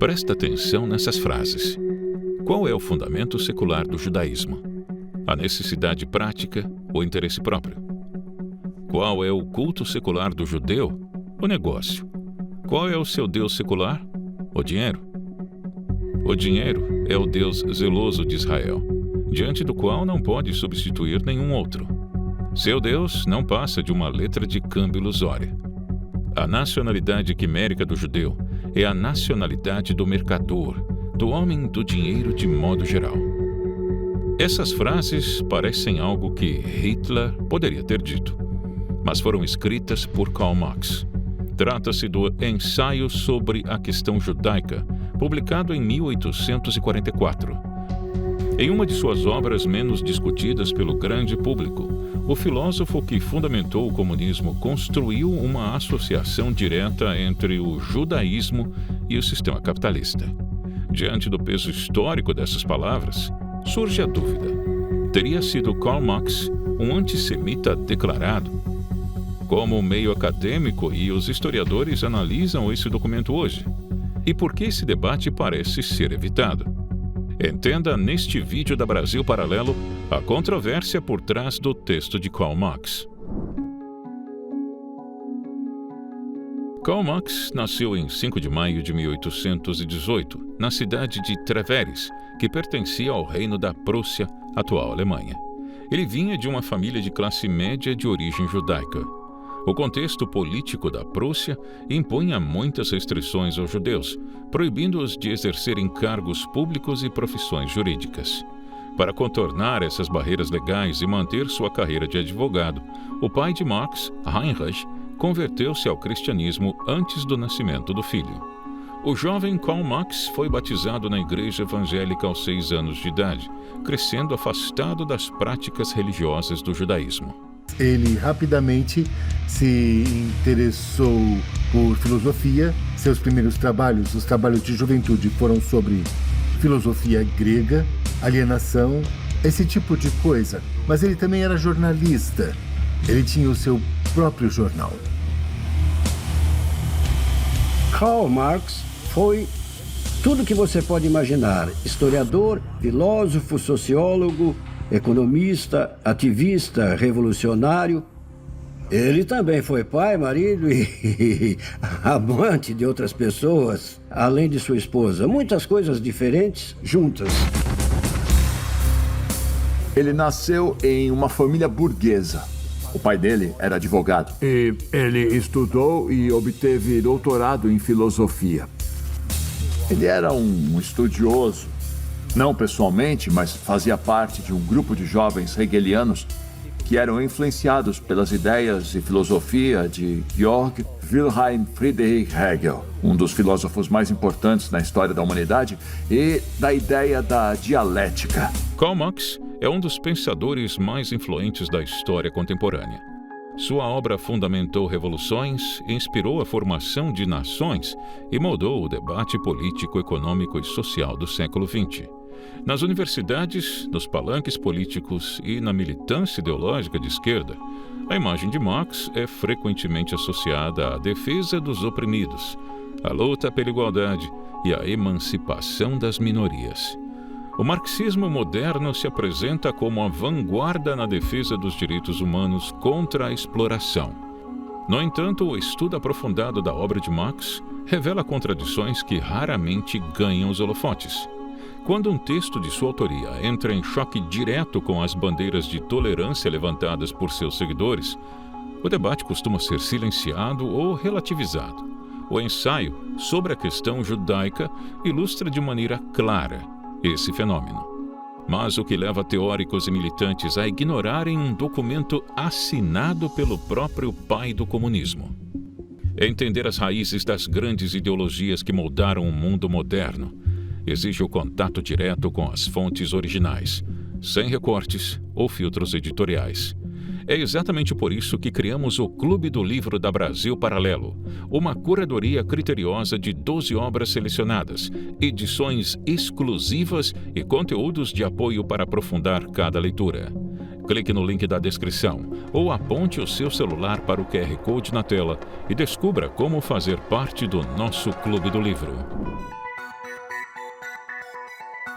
Presta atenção nessas frases. Qual é o fundamento secular do judaísmo? A necessidade prática ou interesse próprio? Qual é o culto secular do judeu? O negócio. Qual é o seu Deus secular? O dinheiro. O dinheiro é o Deus zeloso de Israel, diante do qual não pode substituir nenhum outro. Seu Deus não passa de uma letra de câmbio ilusória. A nacionalidade quimérica do judeu é a nacionalidade do mercador, do homem do dinheiro de modo geral. Essas frases parecem algo que Hitler poderia ter dito, mas foram escritas por Karl Marx. Trata-se do Ensaio sobre a Questão Judaica, publicado em 1844. Em uma de suas obras menos discutidas pelo grande público, o filósofo que fundamentou o comunismo construiu uma associação direta entre o judaísmo e o sistema capitalista. Diante do peso histórico dessas palavras, surge a dúvida: teria sido Karl Marx um antissemita declarado? Como o meio acadêmico e os historiadores analisam esse documento hoje? E por que esse debate parece ser evitado? Entenda neste vídeo da Brasil Paralelo a controvérsia por trás do texto de Karl Marx. Karl Marx nasceu em 5 de maio de 1818, na cidade de Treveris, que pertencia ao Reino da Prússia, atual Alemanha. Ele vinha de uma família de classe média de origem judaica. O contexto político da Prússia impunha muitas restrições aos judeus, proibindo-os de exercerem cargos públicos e profissões jurídicas. Para contornar essas barreiras legais e manter sua carreira de advogado, o pai de Marx, Heinrich, converteu-se ao cristianismo antes do nascimento do filho. O jovem Karl Marx foi batizado na igreja evangélica aos 6 anos de idade, crescendo afastado das práticas religiosas do judaísmo. Ele rapidamente se interessou por filosofia. Seus primeiros trabalhos, os trabalhos de juventude, foram sobre filosofia grega, alienação, esse tipo de coisa. Mas ele também era jornalista. Ele tinha o seu próprio jornal. Karl Marx foi tudo que você pode imaginar: historiador, filósofo, sociólogo, economista, ativista, revolucionário. Ele também foi pai, marido e amante de outras pessoas, além de sua esposa. Muitas coisas diferentes juntas. Ele nasceu em uma família burguesa. O pai dele era advogado. E ele estudou e obteve doutorado em filosofia. Ele era um estudioso. Não pessoalmente, mas fazia parte de um grupo de jovens hegelianos que eram influenciados pelas ideias e filosofia de Georg Wilhelm Friedrich Hegel, um dos filósofos mais importantes na história da humanidade, e da ideia da dialética. Karl Marx é um dos pensadores mais influentes da história contemporânea. Sua obra fundamentou revoluções, inspirou a formação de nações e moldou o debate político, econômico e social do século XX. Nas universidades, nos palanques políticos e na militância ideológica de esquerda, a imagem de Marx é frequentemente associada à defesa dos oprimidos, à luta pela igualdade e à emancipação das minorias. O marxismo moderno se apresenta como a vanguarda na defesa dos direitos humanos contra a exploração. No entanto, o estudo aprofundado da obra de Marx revela contradições que raramente ganham os holofotes. Quando um texto de sua autoria entra em choque direto com as bandeiras de tolerância levantadas por seus seguidores, o debate costuma ser silenciado ou relativizado. O ensaio sobre a questão judaica ilustra de maneira clara esse fenômeno. Mas o que leva teóricos e militantes a ignorarem um documento assinado pelo próprio pai do comunismo? Entender as raízes das grandes ideologias que moldaram o mundo moderno exige o contato direto com as fontes originais, sem recortes ou filtros editoriais. É exatamente por isso que criamos o Clube do Livro da Brasil Paralelo, uma curadoria criteriosa de 12 obras selecionadas, edições exclusivas e conteúdos de apoio para aprofundar cada leitura. Clique no link da descrição ou aponte o seu celular para o QR Code na tela e descubra como fazer parte do nosso Clube do Livro.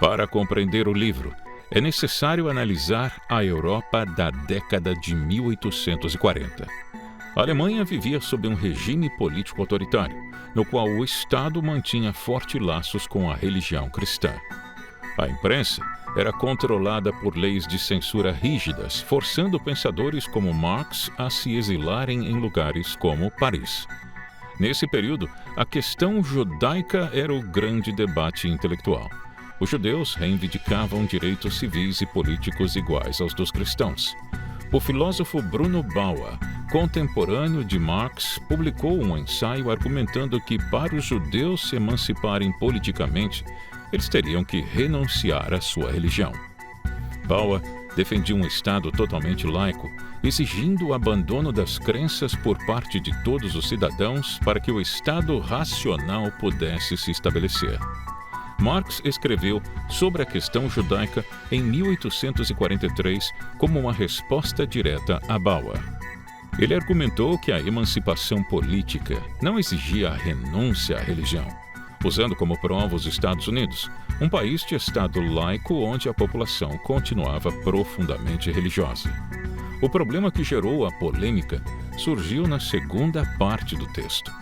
Para compreender o livro, é necessário analisar a Europa da década de 1840. A Alemanha vivia sob um regime político autoritário, no qual o Estado mantinha fortes laços com a religião cristã. A imprensa era controlada por leis de censura rígidas, forçando pensadores como Marx a se exilarem em lugares como Paris. Nesse período, a questão judaica era o grande debate intelectual. Os judeus reivindicavam direitos civis e políticos iguais aos dos cristãos. O filósofo Bruno Bauer, contemporâneo de Marx, publicou um ensaio argumentando que para os judeus se emanciparem politicamente, eles teriam que renunciar à sua religião. Bauer defendia um Estado totalmente laico, exigindo o abandono das crenças por parte de todos os cidadãos para que o Estado racional pudesse se estabelecer. Marx escreveu sobre a questão judaica em 1843 como uma resposta direta a Bauer. Ele argumentou que a emancipação política não exigia a renúncia à religião, usando como prova os Estados Unidos, um país de Estado laico onde a população continuava profundamente religiosa. O problema que gerou a polêmica surgiu na segunda parte do texto.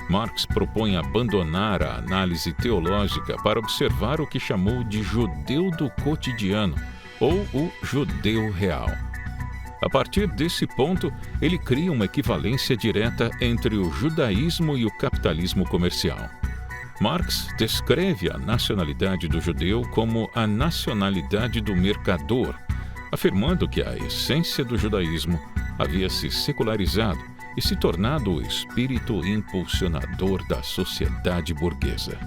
Marx propõe abandonar a análise teológica para observar o que chamou de judeu do cotidiano, ou o judeu real. A partir desse ponto, ele cria uma equivalência direta entre o judaísmo e o capitalismo comercial. Marx descreve a nacionalidade do judeu como a nacionalidade do mercador, afirmando que a essência do judaísmo havia se secularizado e se tornado o espírito impulsionador da sociedade burguesa.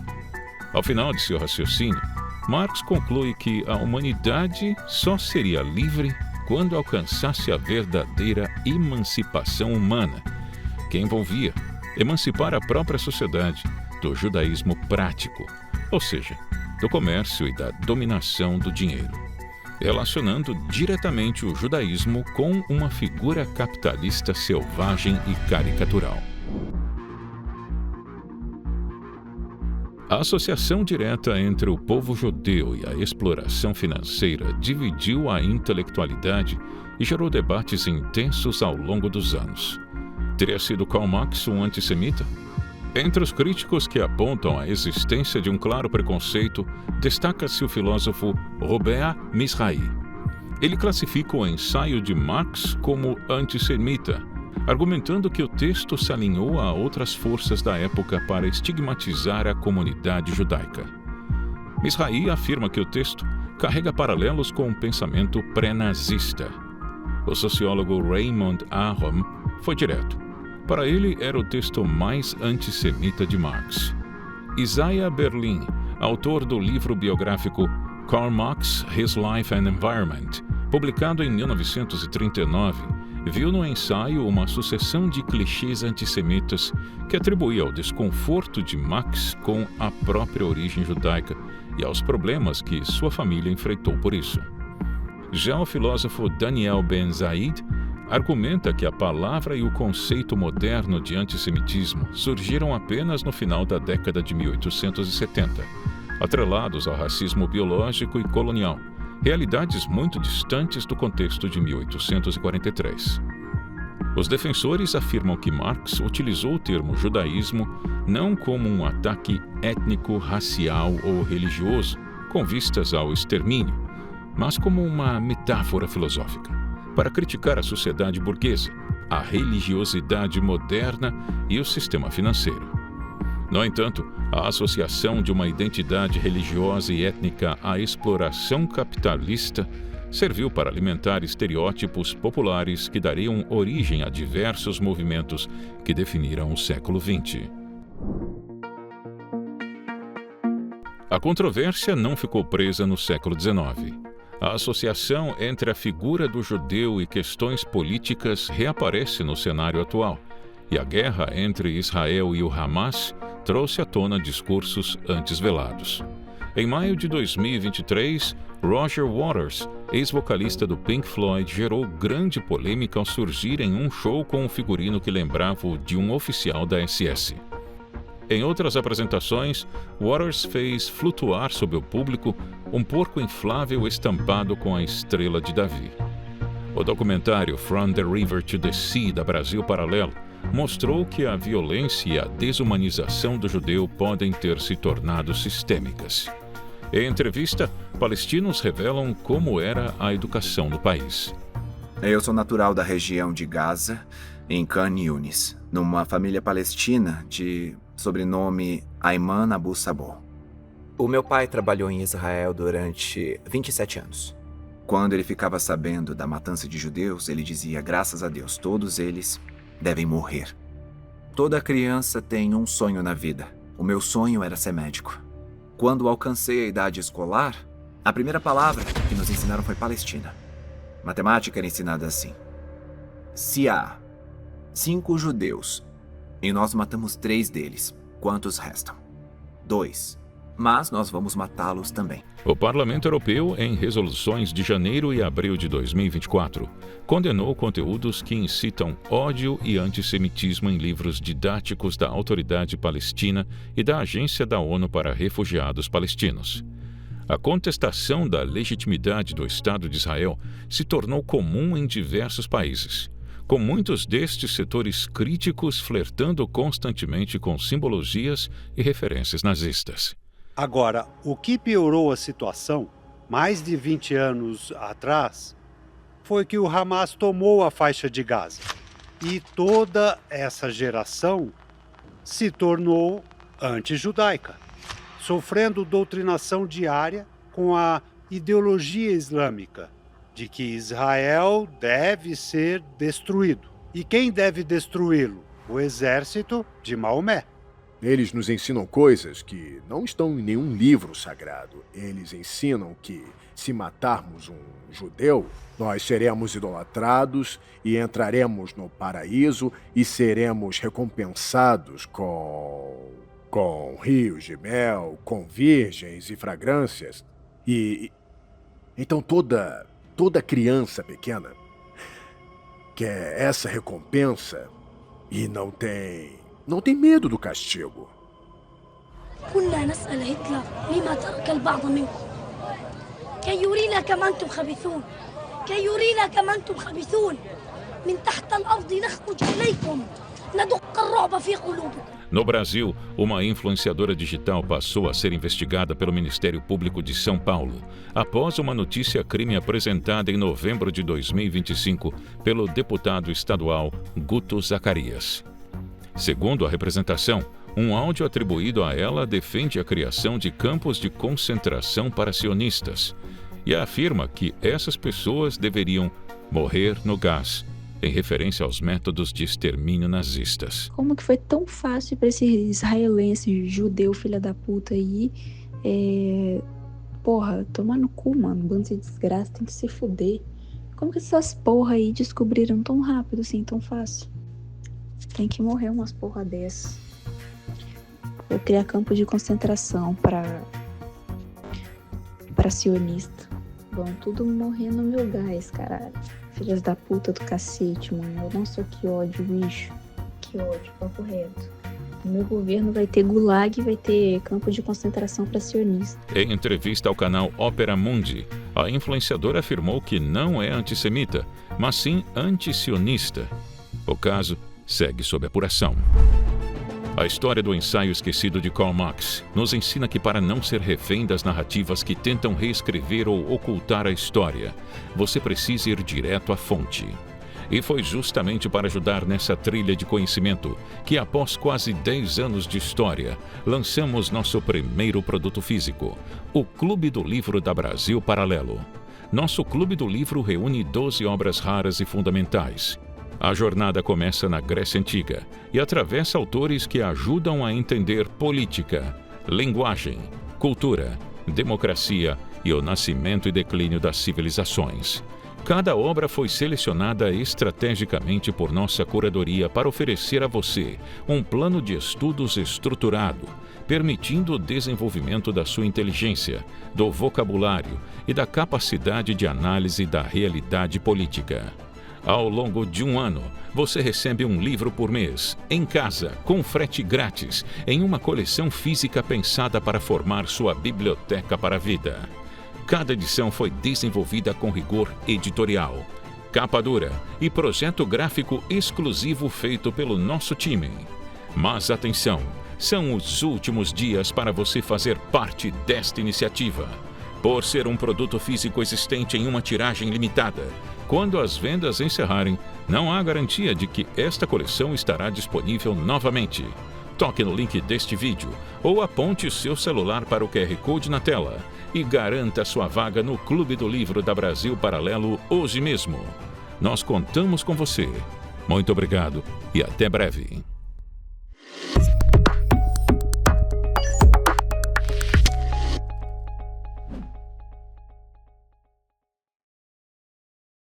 Ao final de seu raciocínio, Marx conclui que a humanidade só seria livre quando alcançasse a verdadeira emancipação humana, que envolvia emancipar a própria sociedade do judaísmo prático, ou seja, do comércio e da dominação do dinheiro, relacionando diretamente o judaísmo com uma figura capitalista selvagem e caricatural. A associação direta entre o povo judeu e a exploração financeira dividiu a intelectualidade e gerou debates intensos ao longo dos anos. Teria sido Karl Marx um antissemita? Entre os críticos que apontam a existência de um claro preconceito, destaca-se o filósofo Robert Mizrahi. Ele classifica o ensaio de Marx como antissemita, argumentando que o texto se alinhou a outras forças da época para estigmatizar a comunidade judaica. Mizrahi afirma que o texto carrega paralelos com o pensamento pré-nazista. O sociólogo Raymond Aron foi direto. Para ele, era o texto mais antissemita de Marx. Isaiah Berlin, autor do livro biográfico Karl Marx, His Life and Environment, publicado em 1939, viu no ensaio uma sucessão de clichês antissemitas que atribuía ao desconforto de Marx com a própria origem judaica e aos problemas que sua família enfrentou por isso. Já o filósofo Daniel Ben-Zaid argumenta que a palavra e o conceito moderno de antissemitismo surgiram apenas no final da década de 1870, atrelados ao racismo biológico e colonial, realidades muito distantes do contexto de 1843. Os defensores afirmam que Marx utilizou o termo judaísmo não como um ataque étnico, racial ou religioso, com vistas ao extermínio, mas como uma metáfora filosófica, para criticar a sociedade burguesa, a religiosidade moderna e o sistema financeiro. No entanto, a associação de uma identidade religiosa e étnica à exploração capitalista serviu para alimentar estereótipos populares que dariam origem a diversos movimentos que definiram o século XX. A controvérsia não ficou presa no século XIX. A associação entre a figura do judeu e questões políticas reaparece no cenário atual, e a guerra entre Israel e o Hamas trouxe à tona discursos antes velados. Em maio de 2023, Roger Waters, ex-vocalista do Pink Floyd, gerou grande polêmica ao surgir em um show com um figurino que lembrava o de um oficial da SS. Em outras apresentações, Waters fez flutuar sobre o público um porco inflável estampado com a estrela de Davi. O documentário From the River to the Sea, da Brasil Paralelo, mostrou que a violência e a desumanização do judeu podem ter se tornado sistêmicas. Em entrevista, palestinos revelam como era a educação no país. Eu sou natural da região de Gaza, em Khan Yunis, numa família palestina de sobrenome Ayman Abu Sabo. O meu pai trabalhou em Israel durante 27 anos. Quando ele ficava sabendo da matança de judeus, ele dizia: graças a Deus, todos eles devem morrer. Toda criança tem um sonho na vida. O meu sonho era ser médico. Quando alcancei a idade escolar, a primeira palavra que nos ensinaram foi Palestina. Matemática era ensinada assim: se há 5 judeus e nós matamos 3 deles, quantos restam? 2. Mas nós vamos matá-los também. O Parlamento Europeu, em resoluções de janeiro e abril de 2024, condenou conteúdos que incitam ódio e antissemitismo em livros didáticos da Autoridade Palestina e da Agência da ONU para Refugiados Palestinos. A contestação da legitimidade do Estado de Israel se tornou comum em diversos países, com muitos destes setores críticos flertando constantemente com simbologias e referências nazistas. Agora, o que piorou a situação, mais de 20 anos atrás, foi que o Hamas tomou a faixa de Gaza. E toda essa geração se tornou antijudaica, sofrendo doutrinação diária com a ideologia islâmica de que Israel deve ser destruído. E quem deve destruí-lo? O exército de Maomé. Eles nos ensinam coisas que não estão em nenhum livro sagrado. Eles ensinam que, se matarmos um judeu, nós seremos idolatrados e entraremos no paraíso e seremos recompensados com rios de mel, com virgens e fragrâncias. E então toda criança pequena quer essa recompensa e não tem medo do castigo. كنا نسأل هتلر لما ترك البعض منكم كي يرينا كما أنتم خبيثون كي يرينا كما أنتم خبيثون من تحت الأرض نخرج إليكم ندق الرعب في قلوبكم. No Brasil, uma influenciadora digital passou a ser investigada pelo Ministério Público de São Paulo, após uma notícia-crime apresentada em novembro de 2025 pelo deputado estadual Guto Zacarias. Segundo a representação, um áudio atribuído a ela defende a criação de campos de concentração para sionistas e afirma que essas pessoas deveriam morrer no gás, em referência aos métodos de extermínio nazistas. Como que foi tão fácil para esse israelense judeu filha da puta aí? Porra, tomar no cu, mano. Bando de desgraça, tem que se fuder. Como que essas porra aí descobriram tão rápido assim, tão fácil? Tem que morrer umas porra dessas. Vou criar campo de concentração para sionista. Vão tudo morrer no meu gás, caralho. Filhas da puta do cacete, mano. Nossa, que ódio, bicho. Que ódio, papo reto. O meu governo vai ter gulag e vai ter campo de concentração para sionista. Em entrevista ao canal Opera Mundi, a influenciadora afirmou que não é antissemita, mas sim antisionista. O caso segue sob apuração. A história do ensaio esquecido de Karl Marx nos ensina que, para não ser refém das narrativas que tentam reescrever ou ocultar a história, você precisa ir direto à fonte. E foi justamente para ajudar nessa trilha de conhecimento que, após quase 10 anos de história, lançamos nosso primeiro produto físico, o Clube do Livro da Brasil Paralelo. Nosso Clube do Livro reúne 12 obras raras e fundamentais. A jornada começa na Grécia Antiga e atravessa autores que ajudam a entender política, linguagem, cultura, democracia e o nascimento e declínio das civilizações. Cada obra foi selecionada estrategicamente por nossa curadoria para oferecer a você um plano de estudos estruturado, permitindo o desenvolvimento da sua inteligência, do vocabulário e da capacidade de análise da realidade política. Ao longo de um ano, você recebe um livro por mês, em casa, com frete grátis, em uma coleção física pensada para formar sua biblioteca para a vida. Cada edição foi desenvolvida com rigor editorial, capa dura e projeto gráfico exclusivo feito pelo nosso time. Mas atenção, são os últimos dias para você fazer parte desta iniciativa. Por ser um produto físico existente em uma tiragem limitada, quando as vendas encerrarem, não há garantia de que esta coleção estará disponível novamente. Toque no link deste vídeo ou aponte seu celular para o QR Code na tela e garanta sua vaga no Clube do Livro da Brasil Paralelo hoje mesmo. Nós contamos com você. Muito obrigado e até breve.